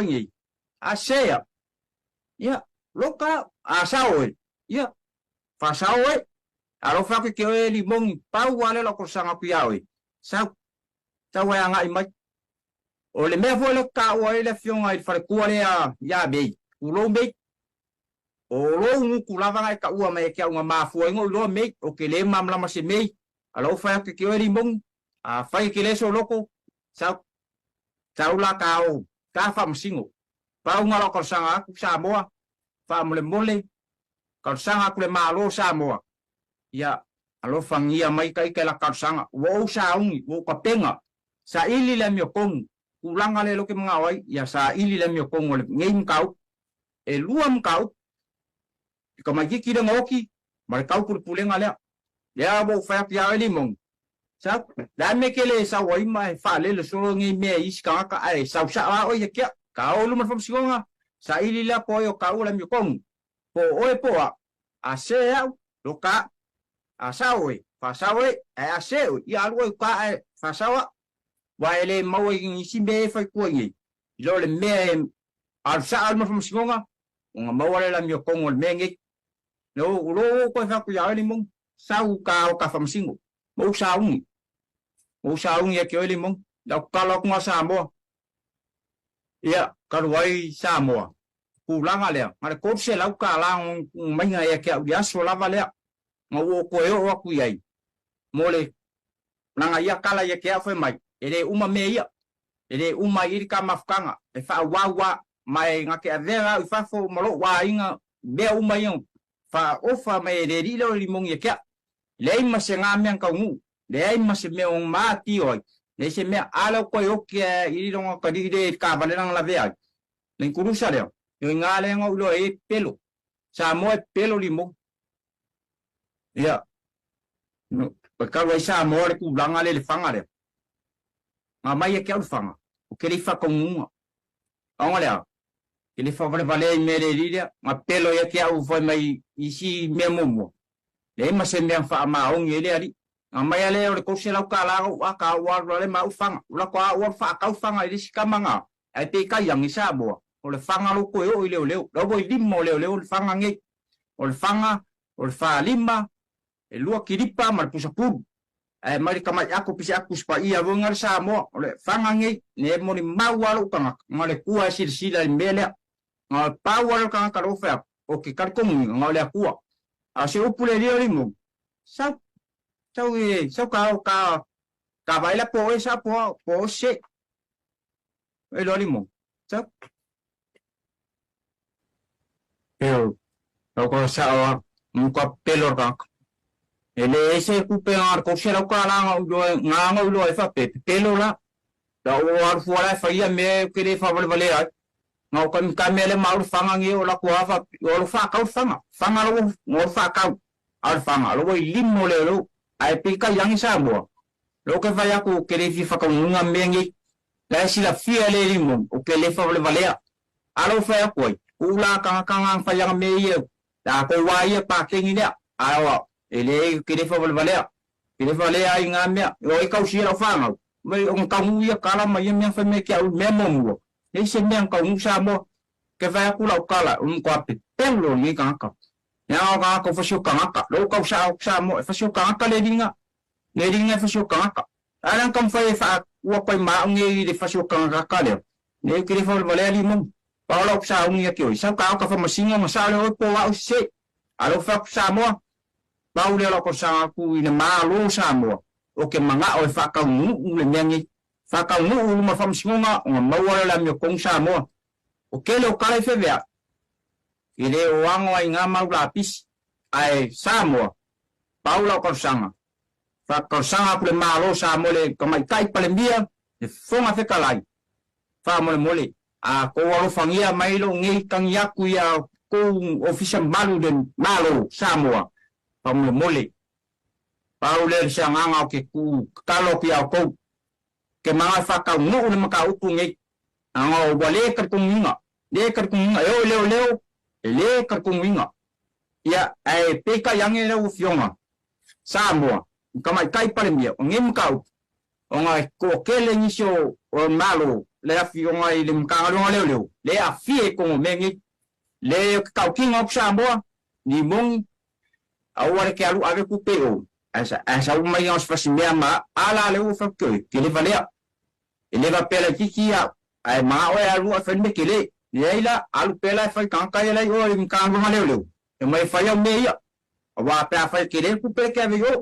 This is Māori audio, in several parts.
ngi a sea ya loka a sao ya fa sao alo fa ke ke limong pau wale lo ko sanga piawe sa ta wa nga imai o le me vole ka o le fiona i fa ku le ya be ulo be o lo ngu ku lava ngai ka ua mai ke nga ma fu ngo lo me o ke le mam la ma se me alo fa ke ke limong a fa ke le so loko sa la ka o ka fa msingo pau nga lo ko sanga ku sa moa fa mole ka sanga ku le malo sa moa ya alo fangia mai kai ke la ka sanga wo sa ungi wo ka penga sa ili le mio kong ulanga le lo ke mga wai ya sa ili le mio kong le ngim kau e luam kau ka mai ki de ngoki mar kau pul pulenga le ya bo fa ya limong sa da me ke le sa wai mai fa le so ngi me is ka ka ai sa o ya ke ka o lu mar fam singa sa ili la po yo kau le mio kong po o po a se ya lo ka a sa fa sa a se ya algo ka fa sa waile mau i simbe fai kuangi lo le me al sa al mafum singa nga mau le la mio kongo le mengi lo ko fa ku ya le mong sa u ka fam singo mo sa ungi ke le mong da ka lo ko sa mo ya ka wai sa mo ku langa le ma ko se la ka la mai nga ya ke ya so la vale nga wo ko yo ku yai mole nanga ya kala ya ke fa mai ele uma meia ele uma ir ka mafkanga e fa wawa mai ngake avera i fa fo malo wa inga be uma yon fa ofa mai de ri lo limong ye ka le ma se ngam ka ngu le ma se me on mati oi le se me alo ko yo ke i lo ka di de ka vale nang la vea le kurusa le yo ngale ngo lo e pelo sa mo e pelo limong ya no ka wa sa mo le ku blanga le fanga le mai ke fanga o ke le fa con un olha ele fa vale mere ria ma pelo ye ke au foi mai isi memomo le ma se me fa ma on ele ali mai ale o ko se la ka la ka wa le ma fanga la ko wa fa ka fanga ile ska manga ai pe ka yang isa bo o le fanga lo ko o ile o le lo bo limo le o fanga nge o fanga o fa lima e lua kiripa mar pusapur mari kamai aku pisi aku spa ia vongar sa mo le fangangi ne moni mawalo kanga ngale kuwa silsila mbele ngal pawal kanga karofa o ki karkong ngale kuwa ase upule rio limo sa ka baila po esa po se lo limo sa ko sa ko pelor kanga ele ese kupe ar ko se la ka la nga lo e fa pelo la da o ar fuala fa ia me ke le fa vale ai nga ko ka me le ma fanga ngi o la ko fa o fa ka fanga lo mo fa ka ar fanga lo limo le lo ai pe ka yang sa mo lo ke fa ya ko ke le fa ka nga me ngi la si la fia le limo o ke le fa vale alo fa ya ko ula ka fa yang me ye da ko wa ye pa ke ngi le awa ele que le fa vale ai ngamia o e ka usira fanga mai on ka muia kala mai me fa me ke me mo e se me ka un sa mo ke va ku la kala un ko pe pelo ni ka ya ka fa shu ka lo ka sa mo fa shu ka le dinga fa shu ka alang kam fa wa ko ma ngi de fa shu ka le ne ke le fa vale ali mo pa lo sa un ya ke o sa ka fa masinga ma sa lo ko wa se alo fa sa mo bau le ko sa ku ina malo sa mo o ke manga o fa ka mu le mengi fa ka mu ma fam singa o ma wala la mi ko sa mo o ke lo ka fe vea ile o wango ai nga ma lapis ai sa mo bau lo ko sanga fa ko sanga ku le malo sa mo le ko mai kai pa le mia e fonga fe kalai fa mo le mole a ko walo fangia mai lo ngi kang yaku ya ko official malu den malo sa mo pamle mole pauler sanganga ke ku kalo ki ko ke mga fa ka mu le maka utungi ang wale ka kunginga le ka kunginga le ka kunginga ya ai peka yang le ufionga sambo kama kai pale mia ngim ka o ngai ko kele nisho o malo le afionga i le mkangalonga leo le afie ko mengi le kaukinga op Samoa ni mong aware ke alu ave ku peo asa umai os fasimea ma ala le u fakoi ke le valea ele va pela kikia ai ma o alu afende ke le leila alu pela fai kanka ele o mkangalonga leo e mai fai o meia wa pa fai ke le ku pe ke ave yo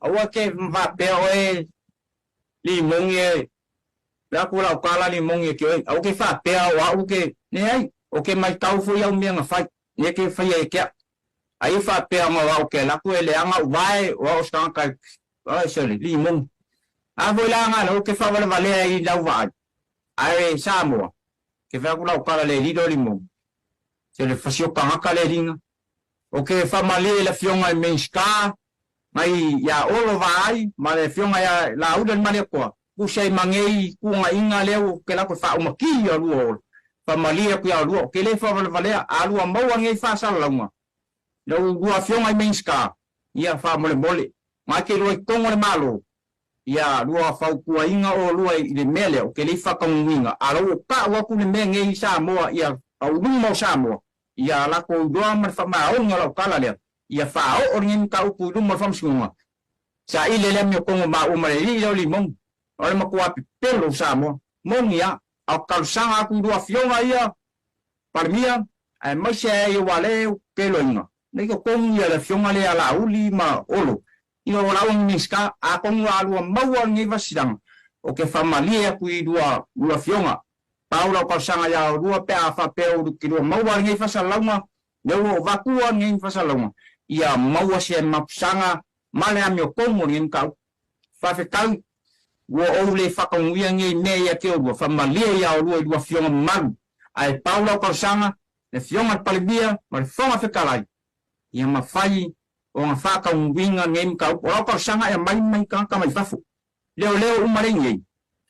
awa ke va peo e li mong e la kula kala li mong e ke au ke fa peo wa u ke ne ai o ke mai tau fo ia mea fai ne ke fai e ke ai fa pe ma wa o ke la ku ele anga vai o sta ka ai sele li mong a vo la nga o ke fa vale vale ai la va ai Samoa ke fa kula kala le li do li mong se le fasio ka ka le ringa o ke fa male la fionga menska mai ya olo vai ma le fionga ya la u den male ko ku sei mangei ku nga inga le o ke la ko fa o maki ya lu Pamalia ku ya lu ke le fa vale alu mo ngai fa sa longa lo dua fionga menska ia fa mole ma ke lo tongo le malo ia lu fa ku inga o lu i le mele o ke le fa kan winga alo ka wa ku le mengi Samoa ia au lu mo Samoa ia la ko do ma fa ma o ngalo kala le ia fa o ngin ka ku lu mo fam sunga sa ile le mi ko ma o ma le lo limong o ma ku api pelo Samoa mong ia au kalsanga aku dua fionga ia parmia ai mai se ia wale ke loinga nei ko kong ia le fionga le ala uli ma olo io la un miska a kong alu maua ngi vasidang o ke famalia ku dua fionga paula kalsanga ia dua pe afa pe o ki dua maua ngi fasalama leo vakua ngi fasalama ia maua se mapsanga male amio komo ngi ka fa fe kau wo o le whakangwia ngi nei a ke o whamalia ia o lua dua fionga maru ai paula kalsanga le fionga palibia ma le fonga whekalai ia mawhai o ngā whakangwinga ngi mka o kalsanga e mai ka mai whafu leo umarengi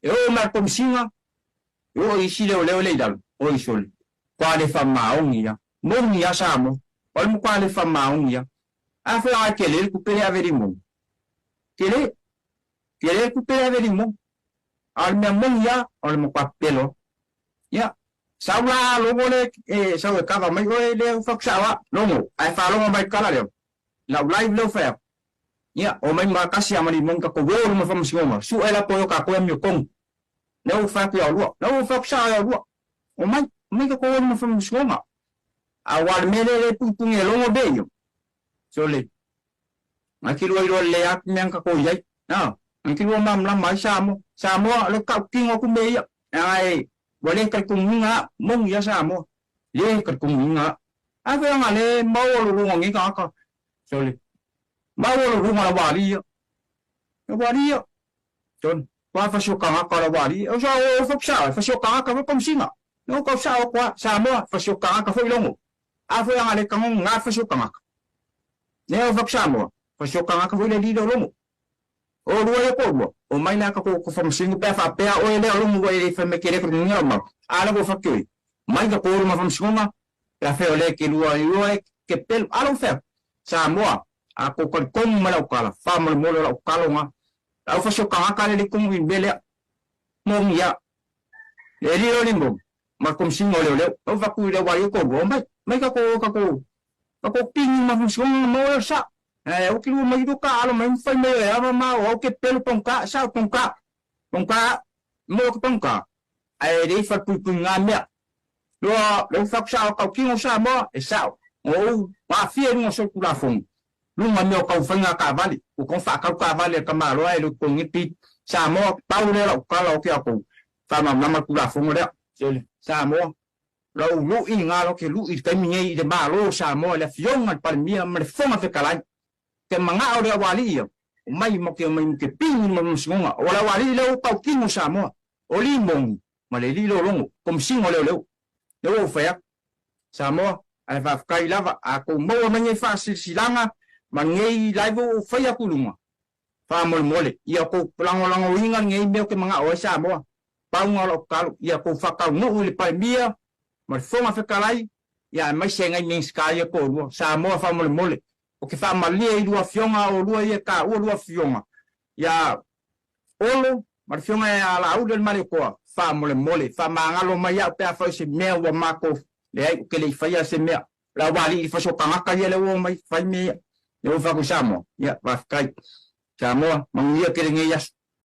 e o mar komisinga e o isi leo leidal o isole kwa le whamaongi ia mongi a Samoa o le mo kwa le whamaongi ia a whea ke le kupere a veri mongi Kere ku pe ave mo al me mong ya al mo pa pelo ya sawa logo le sawa ka ba mai go le fak sawa longo ai fa longo mai kala le la live lo fa ya o mai ma kasi amani mong ka ko go mo fam singoma su ela po ka ko mi kong no fa ku ya lo no fak sa ya lo o mai ka ko mo fam singoma a wal mele le pung e longo be yo so le ma ki lo le ak men ka ko yai na Anki lo mam lam mai Samoa le ka kingo ku me ya ai wale ka ku nga mong ya Samoa le ka ku nga a ve nga le mo lo ngi ka so le mo lo la wali ya ton wa fa sho ka la wali o sa o fa sho ka ko singa no ko sa o kwa Samoa fa sho ka fo longo a ve nga le ka nga fa sho ka ne o fa Samoa fa sho ka fo le di longo o rua e ko o mai na ka ko fam singu pe fa pe o ele o mo e fa me kere ko ni ma ala go fa ke mai ka ko ma fam singu ya fe ole ke rua e ke pel ala fe Samoa a ko ko ma la kala fa mo la kala nga a fa so ka le ko mi bele mo mi ya le ri o limbo ma kom singu le o fa ku le wa yo ko mai ka ko ping ma fam singu mo sa o ki mo i ka alo mai fai me ava ma o ke pelo ponka sa ponka mo ke ponka ai dei fa pu nga me lo fa sa ka ki mo sa mo e sa o ma fie no so kula fon lu ma me ka fa nga ka vale o kon fa ka vale ka ma lo ai lo ko ngi pi sa mo pa u le ka lo ki ko fa ma ma kula fon le sa mo lo lu i nga lo ke lu i ka mi i de ma lo sa mo le fiong al palmia ma le foma fe kalai ke manga o le wali ia mai mo ke pingi mo singa o le wali le o pau kingo Samoa o li mong ma le li lo longo kom singo le o fa Samoa ai va kai lava a ko mo ma ngai fa silanga ma ngai live o fa ya kulunga fa mole ia ko lango inga ngai me ke manga o Samoa pa ngolo kalo ia ko fa ka no le pa mia ma foma fa kalai ia mai se ngai ning sky ko Samoa fa mole o ke fa malia i lua fionga o lua ia ka o lua fionga ya olo mar fionga ya la u del mari ko fa mole fa mangalo mai au pe fa se mea wa mako le ai ke le fa se mea la wali fa so pangaka ye le wo mai fa me le fa ko samo ya va kai samo mangia ke ngi yas